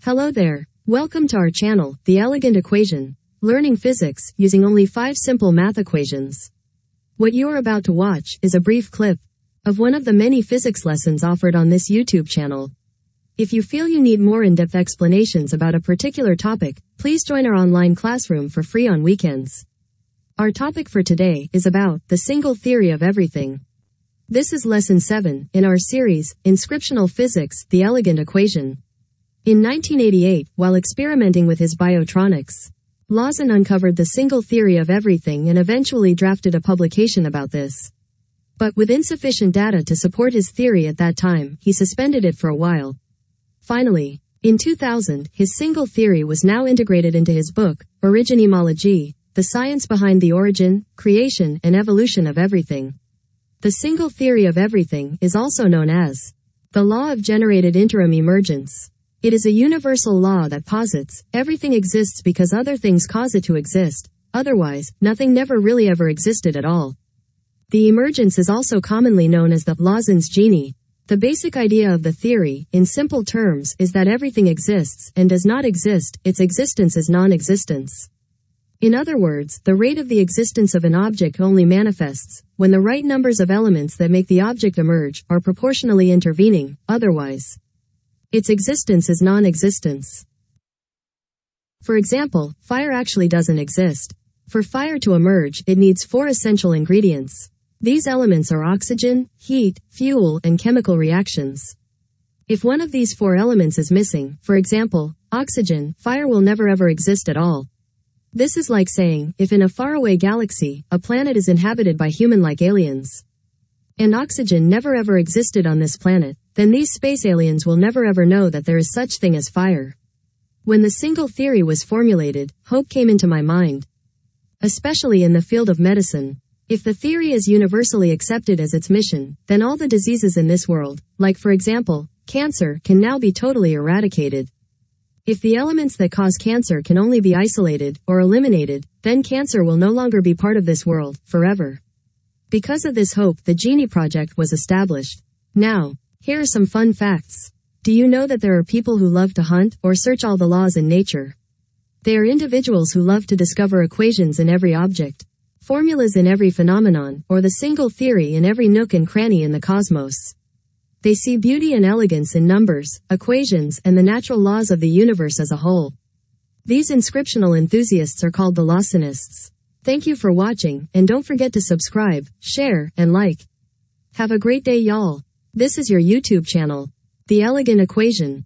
Hello there. Welcome to our channel, The Elegant Equation, learning physics using only 5 simple math equations. What you are about to watch is a brief clip of one of the many physics lessons offered on this YouTube channel. If you feel you need more in-depth explanations about a particular topic, please join our online classroom for free on weekends. Our topic for today is about the single theory of everything. This is lesson 7 in our series, Inscriptional Physics, The Elegant Equation. In 1988, while experimenting with his biotronics, Lawsin uncovered the single theory of everything and eventually drafted a publication about this. But with insufficient data to support his theory at that time, he suspended it for a while. Finally, in 2000, his single theory was now integrated into his book, Originemology, the science behind the origin, creation, and evolution of everything. The single theory of everything is also known as the law of generated interim emergence. It is a universal law that posits, everything exists because other things cause it to exist, otherwise, nothing never really ever existed at all. The emergence is also commonly known as the Lawsin's genie. The basic idea of the theory, in simple terms, is that everything exists and does not exist, its existence is non-existence. In other words, the rate of the existence of an object only manifests when the right numbers of elements that make the object emerge are proportionally intervening, otherwise, its existence is non-existence. For example, fire actually doesn't exist. For fire to emerge, it needs 4 essential ingredients. These elements are oxygen, heat, fuel, and chemical reactions. If one of these 4 elements is missing, for example, oxygen, fire will never ever exist at all. This is like saying, if in a faraway galaxy, a planet is inhabited by human-like aliens, and oxygen never ever existed on this planet, then these space aliens will never ever know that there is such thing as fire. When the single theory was formulated, hope came into my mind. Especially in the field of medicine. If the theory is universally accepted as its mission, then all the diseases in this world, like for example, cancer, can now be totally eradicated. If the elements that cause cancer can only be isolated or eliminated, then cancer will no longer be part of this world, forever. Because of this hope, the Genie Project was established. Now, here are some fun facts. Do you know that there are people who love to hunt or search all the laws in nature? They are individuals who love to discover equations in every object, formulas in every phenomenon, or the single theory in every nook and cranny in the cosmos. They see beauty and elegance in numbers, equations, and the natural laws of the universe as a whole. These inscriptional enthusiasts are called the Lawsinists. Thank you for watching, and don't forget to subscribe, share, and like. Have a great day, y'all. This is your YouTube channel, The Elegant Equation.